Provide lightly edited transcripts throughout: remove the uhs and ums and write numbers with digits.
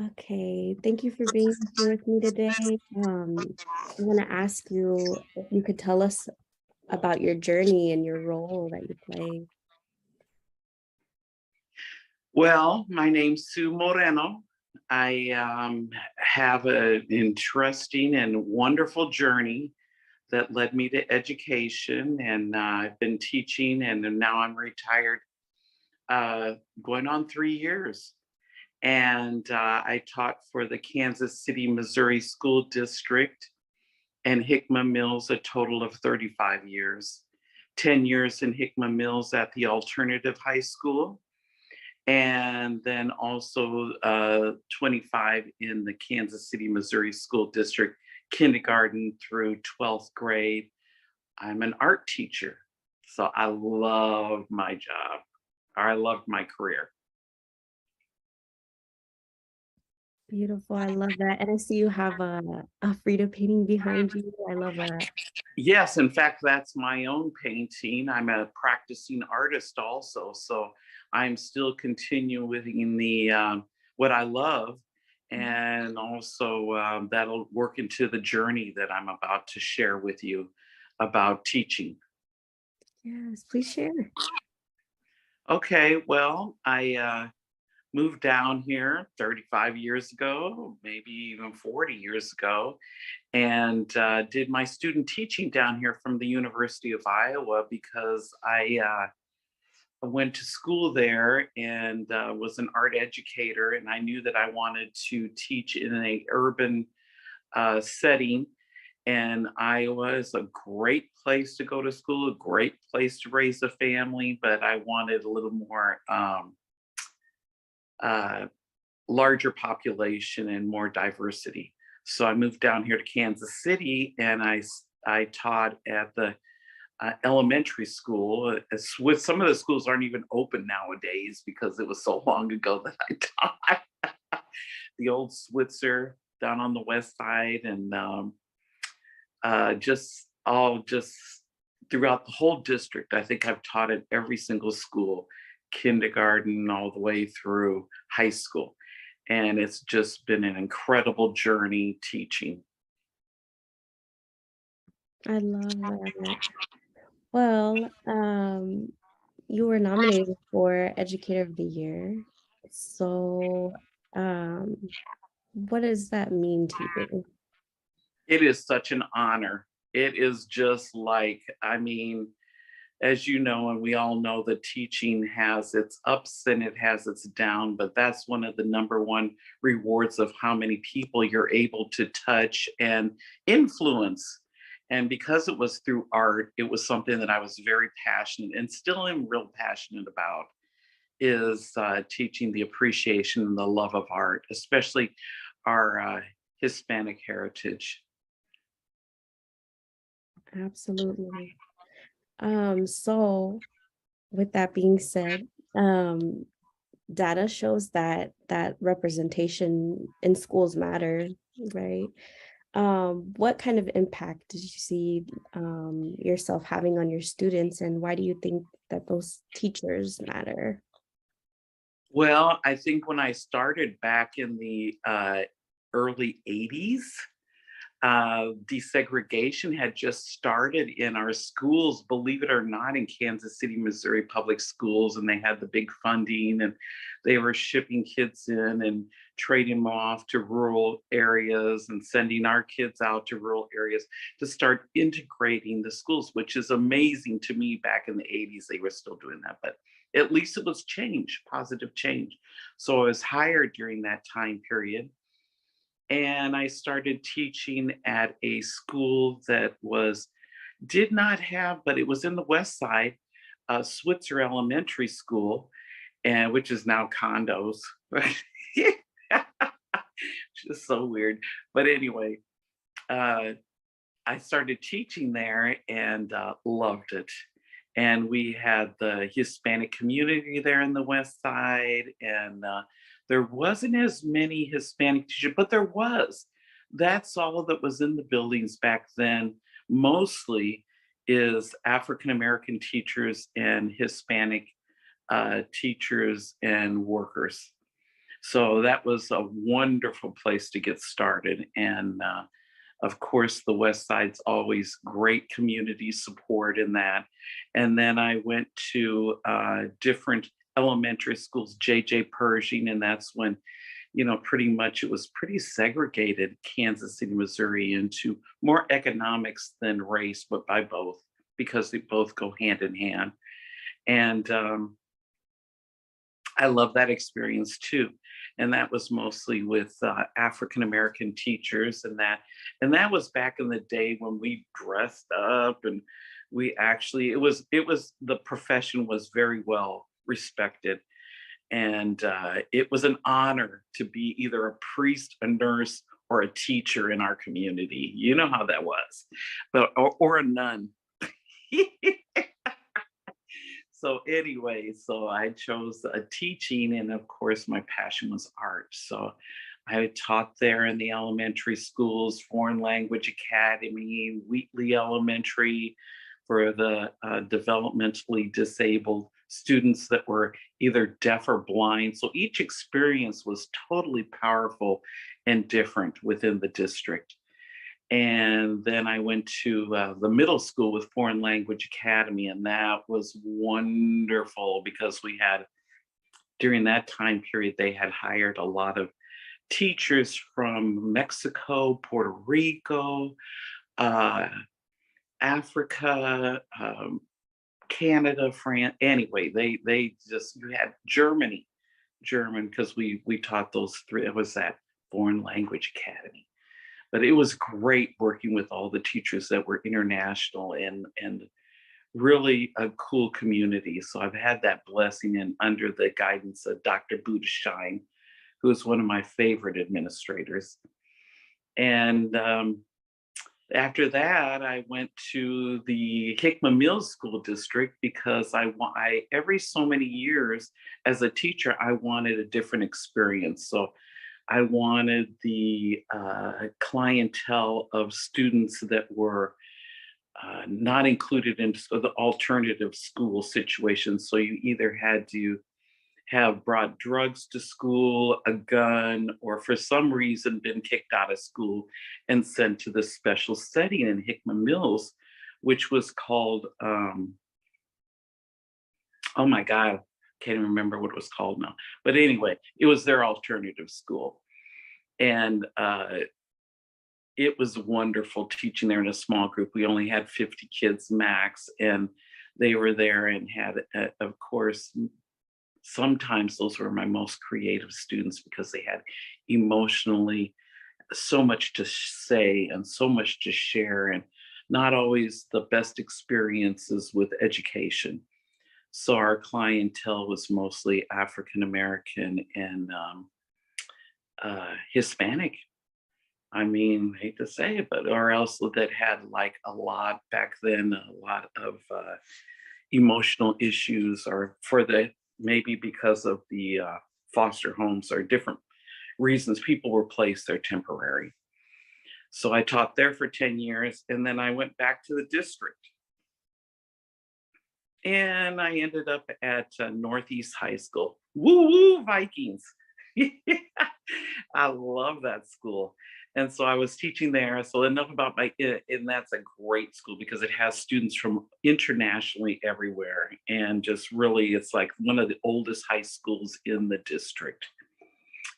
Okay, thank you for being here with me today. I want to ask you if you could tell us about your journey and your role that you play. Well, my name's Sue Moreno. I have an interesting and wonderful journey that led me to education, and I've been teaching, and then now I'm retired, going on 3 years. And I taught for the Kansas City, Missouri School District and Hickman Mills a total of 35 years. 10 years in Hickman Mills at the alternative high school, and then also 25 in the Kansas City, Missouri School District, kindergarten through 12th grade. I'm an art teacher, so I love my job. I love my career. Beautiful. I love that. And I see you have a Frida painting behind you. I love that. Yes, in fact, that's my own painting. I'm a practicing artist also, so I'm still continuing the what I love, and also that'll work into the journey that I'm about to share with you about teaching. Yes, please share. Okay, well, I moved down here 35 years ago, maybe even 40 years ago, and did my student teaching down here from the University of Iowa because I went to school there and was an art educator, and I knew that I wanted to teach in a urban setting. And Iowa is a great place to go to school, a great place to raise a family, but I wanted a little more uh, larger population and more diversity. So I moved down here to Kansas City, and I taught at the elementary school. With some of the schools aren't even open nowadays because it was so long ago that I taught. The old Switzer down on the west side, and just throughout the whole district. I think I've taught at every single school, kindergarten all the way through high school. And it's just been an incredible journey teaching. I love that. Well, you were nominated for Educator of the Year. So, um, what does that mean to you? It is such an honor. It is just like, I mean, as you know, and we all know that teaching has its ups and it has its down, but that's one of the number one rewards of how many people you're able to touch and influence. And because it was through art, it was something that I was very passionate and still am real passionate about, is teaching the appreciation and the love of art, especially our Hispanic heritage. Absolutely. So with that being said, um, data shows that representation in schools matter, right? What kind of impact did you see yourself having on your students, and why do you think that those teachers matter? Well, I think when I started back in the early 80s, desegregation had just started in our schools, believe it or not, in Kansas City, Missouri public schools. And they had the big funding, and they were shipping kids in and trading them off to rural areas and sending our kids out to rural areas to start integrating the schools, which is amazing to me. Back in the 80s, they were still doing that, but at least it was change, positive change. So I was hired during that time period, and I started teaching at a school that was did not have, but it was in the West Side, Switzer Elementary School, and which is now condos. Just so weird. But anyway, uh, I started teaching there and loved it. And we had the Hispanic community there in the West Side, and there wasn't as many Hispanic teachers, but there was. That's all that was in the buildings back then. Mostly is African American teachers and Hispanic teachers and workers. So that was a wonderful place to get started. And of course, the West Side's always great community support in that. And then I went to different elementary schools, JJ Pershing, and that's when, pretty much it was pretty segregated, Kansas City, Missouri, into more economics than race, but by both, because they both go hand in hand. And I love that experience too. And that was mostly with African American teachers, and that was back in the day when we dressed up, and we actually it was the profession was very well respected, and it was an honor to be either a priest, a nurse, or a teacher in our community. You know how that was, but or a nun. So anyway, so I chose teaching, and of course my passion was art. So I taught there in the elementary schools, Foreign Language Academy, Wheatley Elementary, for the developmentally disabled students that were either deaf or blind. So each experience was totally powerful and different within the district. And then I went to the middle school with Foreign Language Academy, and that was wonderful because during that time period, they had hired a lot of teachers from Mexico, Puerto Rico, uh, Africa, Canada, France. Anyway, they just you had German, because we taught those three. It was that Foreign Language Academy. But it was great working with all the teachers that were international, and really a cool community. So I've had that blessing, and under the guidance of Dr. Budestein, who is one of my favorite administrators. And after that, I went to the Hickman Mills School District because I every so many years as a teacher, I wanted a different experience. So I wanted the clientele of students that were not included in the alternative school situations. So you either had to have brought drugs to school, a gun, or for some reason been kicked out of school and sent to the special setting in Hickman Mills, which was called, oh my God, can't even remember what it was called now. But anyway, it was their alternative school. And it was wonderful teaching there in a small group. We only had 50 kids max, and they were there and had, of course, sometimes those were my most creative students because they had emotionally so much to say and so much to share, and not always the best experiences with education. So our clientele was mostly African American and Hispanic. I mean, hate to say it, but or else that had like a lot back then, a lot of emotional issues, or for the maybe because of the foster homes or different reasons people were placed there temporary. So I taught there for 10 years, and then I went back to the district. And I ended up at Northeast High School. Woo woo, Vikings. I love that school. And so I was teaching there. So enough about and that's a great school because it has students from internationally everywhere. And just really, it's like one of the oldest high schools in the district.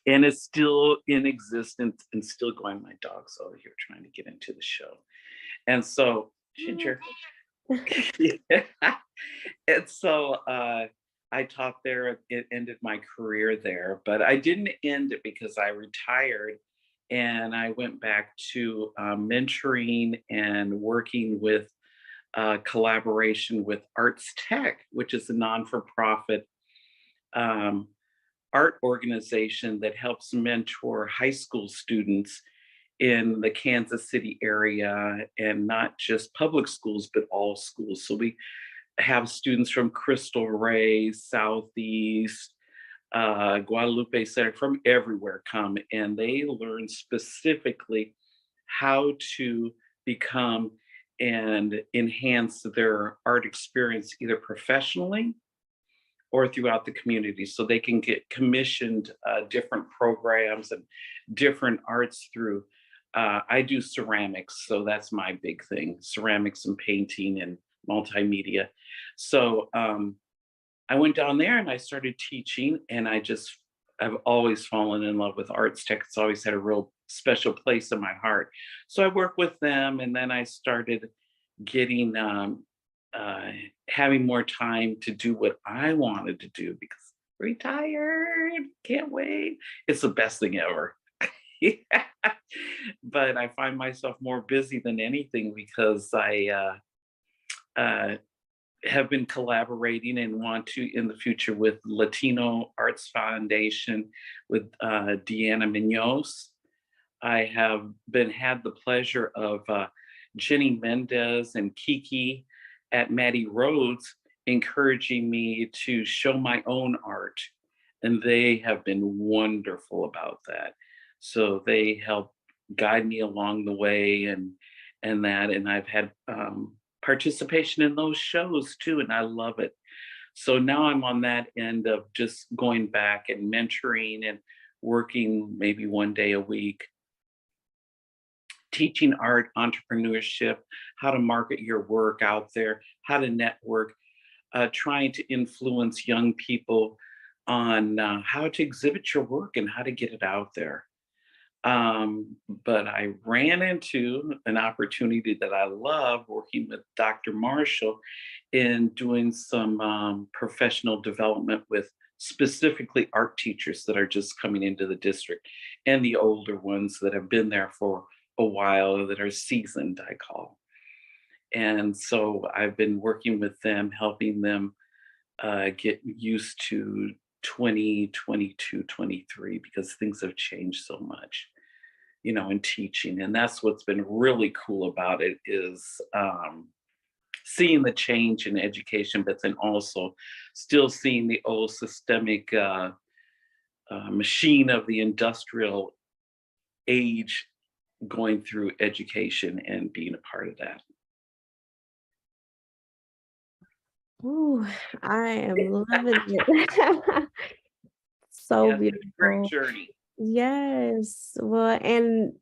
And it's still in existence and still going. My dog's over here trying to get into the show. And so, Ginger. And so I taught there. It ended my career there, but I didn't end it because I retired, and I went back to mentoring and working with collaboration with Arts Tech, which is a non-for-profit um, art organization that helps mentor high school students in the Kansas City area, and not just public schools, but all schools. So we have students from Crystal Ray, Southeast, Guadalupe Center, from everywhere come, and they learn specifically how to become and enhance their art experience either professionally or throughout the community, so they can get commissioned different programs and different arts through. I do ceramics, so that's my big thing, ceramics and painting and multimedia. So I went down there and I started teaching, and I've always fallen in love with arts tech. It's always had a real special place in my heart. So I work with them, and then I started getting uh, having more time to do what I wanted to do because retired, can't wait. It's the best thing ever. Yeah. But I find myself more busy than anything because I have been collaborating and want to in the future with Latino Arts Foundation with Deanna Munoz. I have been had the pleasure of Jenny Mendez and Kiki at Maddie Rhodes encouraging me to show my own art, and they have been wonderful about that. So they help guide me along the way, and I've had participation in those shows too, and I love it. So now I'm on that end of just going back and mentoring and working maybe one day a week, teaching art, entrepreneurship, how to market your work out there, how to network, trying to influence young people on how to exhibit your work and how to get it out there. But I ran into an opportunity that I love working with Dr. Marshall in doing some professional development with specifically art teachers that are just coming into the district and the older ones that have been there for a while that are seasoned, I call. And so I've been working with them, helping them get used to 2022, 23, because things have changed so much, in teaching. And that's what's been really cool about it is seeing the change in education, but then also still seeing the old systemic machine of the industrial age going through education and being a part of that. Ooh, I am loving it. So Yeah, it's been a great beautiful. journey. Yes. Well, and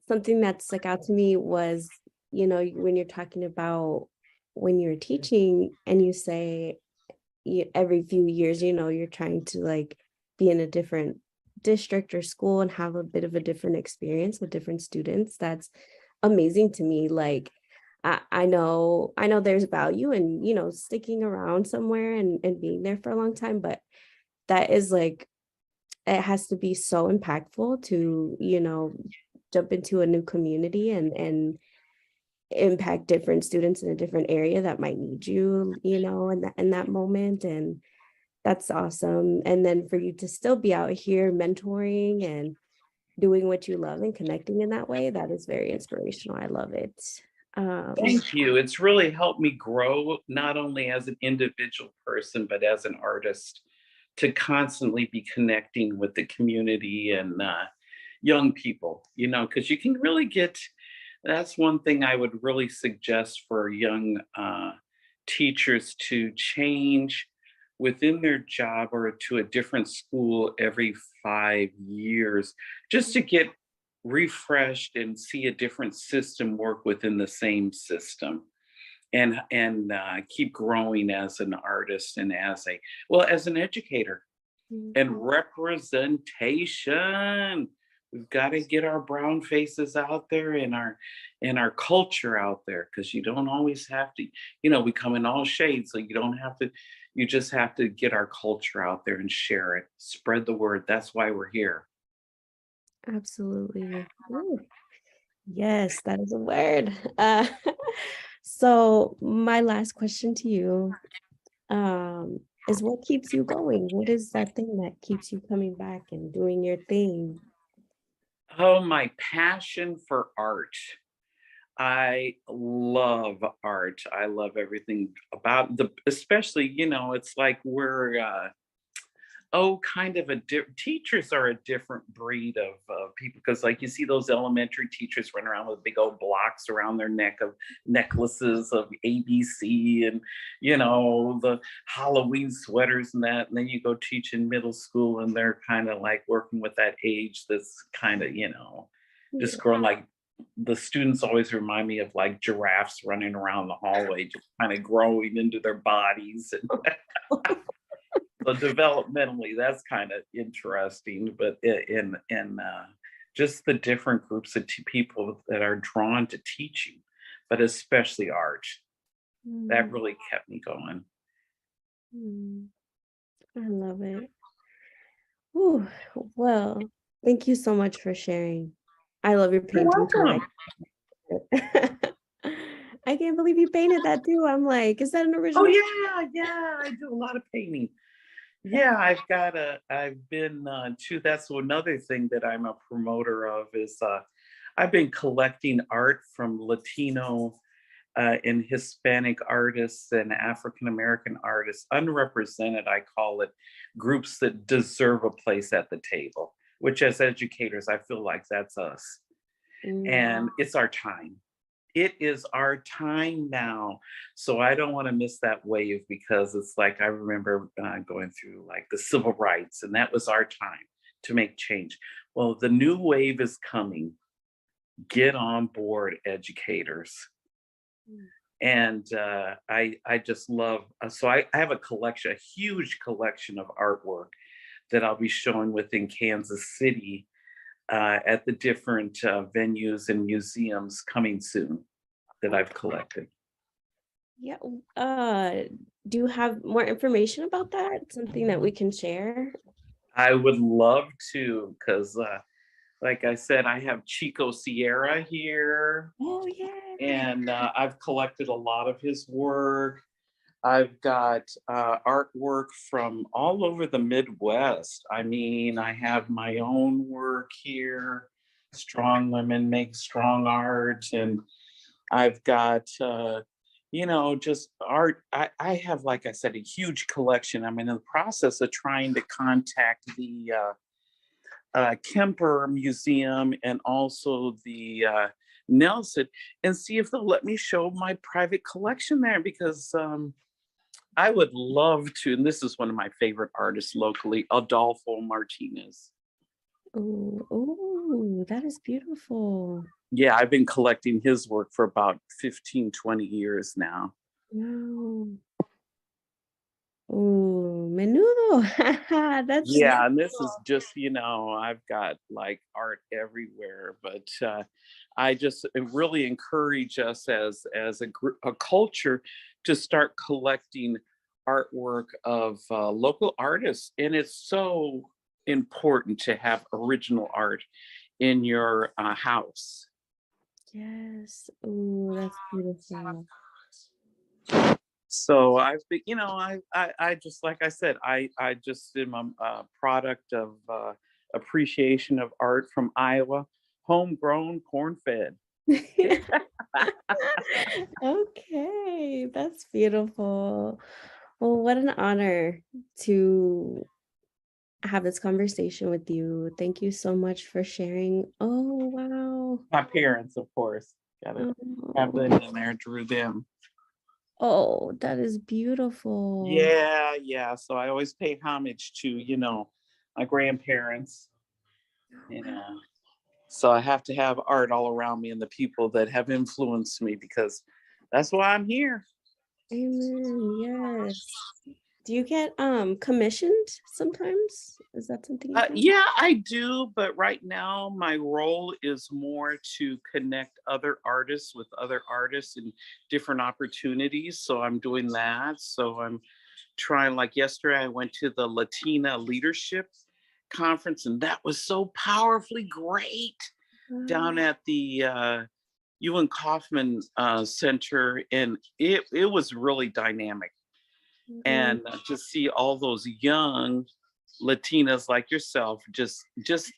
something that stuck out to me was, when you're talking about when you're teaching and you say every few years, you're trying to like be in a different district or school and have a bit of a different experience with different students. That's amazing to me. Like I know there's value in, sticking around somewhere and being there for a long time, but that is like it has to be so impactful to, jump into a new community and impact different students in a different area that might need you, in that moment. And that's awesome. And then for you to still be out here mentoring and doing what you love and connecting in that way, that is very inspirational. I love it. Thank you. It's really helped me grow, not only as an individual person, but as an artist, to constantly be connecting with the community and young people, because you can really that's one thing I would really suggest for young teachers to change within their job or to a different school every 5 years, just to get refreshed and see a different system work within the same system and keep growing as an artist and as an educator and Mhm. representation. We've got to get our brown faces out there and our culture out there, because you don't always have to, we come in all shades, so you don't have to, you just have to get our culture out there and share it, spread the word. That's why we're here. Absolutely. Ooh, yes, that is a word. So my last question to you, is what keeps you going? What is that thing that keeps you coming back and doing your thing? Oh, my passion for art. I love art. I love everything about especially, it's like we're Oh, kind of teachers are a different breed of people, because like you see those elementary teachers running around with big old blocks around their neck of necklaces of ABC, and the Halloween sweaters and that, and then you go teach in middle school and they're kind of like working with that age that's kind of just Yeah. growing. Like the students always remind me of like giraffes running around the hallway, just kind of growing into their bodies. And so developmentally, that's kind of interesting. But in just the different groups of people that are drawn to teaching, but especially art, that Mm, really kept me going. mm, I love it. Ooh, well, thank you so much for sharing. I love your You're painting too. welcome. I can't believe you painted that too. I'm like, is that an Oh original? yeah, yeah. I do a lot of painting. Yeah, I've been to that's another thing that I'm a promoter of is I've been collecting art from Latino and Hispanic artists and African American artists, unrepresented, I call it, groups that deserve a place at the table, which as educators, I feel like that's us. Mm, And it's our time. It is our time now. So I don't want to miss that wave, because it's like I remember going through like the civil rights, and that was our time to make change. Well, the new wave is coming. Get on board, educators. mm. And I just love. I have a collection, a huge collection of artwork that I'll be showing within Kansas City at the different venues and museums coming soon that I've collected. Yeah. Do you have more information about that? Something that we can share? I would love to, because like I said, I have Chico Sierra here, Oh, yeah. and I've collected a lot of his work. I've got artwork from all over the Midwest. I mean, I have my own work here. Strong women make strong art, and I've got just art. I have, like I said, a huge collection. I'm in the process of trying to contact the Kemper Museum and also the Nelson, and see if they'll let me show my private collection there, because I would love to. And this is one of my favorite artists locally, Adolfo Martinez. Oh, oh, that is beautiful. Yeah, I've been collecting his work for about 15, 20 years now. Wow. Oh, menudo. That's Yeah, and this is just, I've got like art everywhere, but I just really encourage us as a culture to start collecting artwork of local artists, and it's so important to have original art in your house. yes. Oh, that's beautiful. So I've been, I just, like I said, I just am a product of appreciation of art from Iowa, homegrown, corn fed. Okay, that's beautiful. Well, what an honor to have this conversation with you. Thank you so much for sharing. Oh, wow. My parents, of course, gotta have Oh, them in there, drew them. oh, that is beautiful. Yeah, yeah. So I always pay homage to, my grandparents, you Wow. know. So I have to have art all around me and the people that have influenced me, because that's why I'm here. Amen. Yes. Do you get commissioned sometimes? Is that something you do? Yeah, I do, but right now my role is more to connect other artists with other artists and different opportunities. So I'm doing that. So I'm trying, like yesterday, I went to the Latina Leadership Conference, and that was so powerfully great down Wow. at the Ewan Kaufman Center. And it was really dynamic. Oh, And to see all those young Latinas like yourself just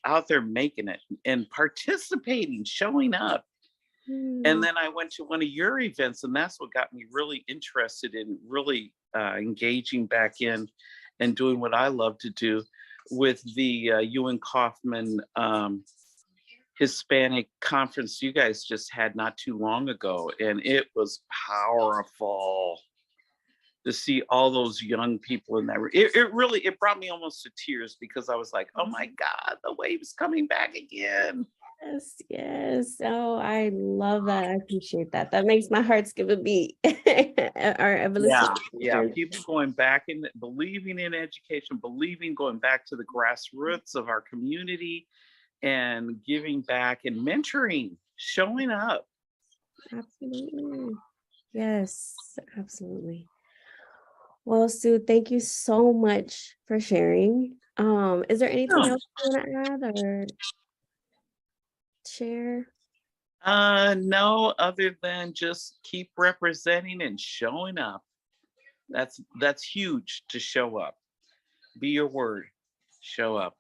out there making it and participating, showing up. And mm, then I went to one of your events, and that's what got me really interested in really engaging back in and doing what I love to do with the Ewan Kaufman Hispanic conference you guys just had not too long ago. And it was powerful to see all those young people in that. It really, it brought me almost to tears because I was like, oh my God, the wave's coming back again. Yes, yes. Oh, I love that. I appreciate that. That makes my heart skip a beat. Our evolution. Yeah. People going back in, believing in education, believing, going back to the grassroots of our community and giving back and mentoring, showing up. Absolutely. Yes, absolutely. Well, Sue, thank you so much for sharing. Is there anything Oh, else you want to add or share? no, other than just keep representing and showing up. That's huge, to show up. Be your word. Show up.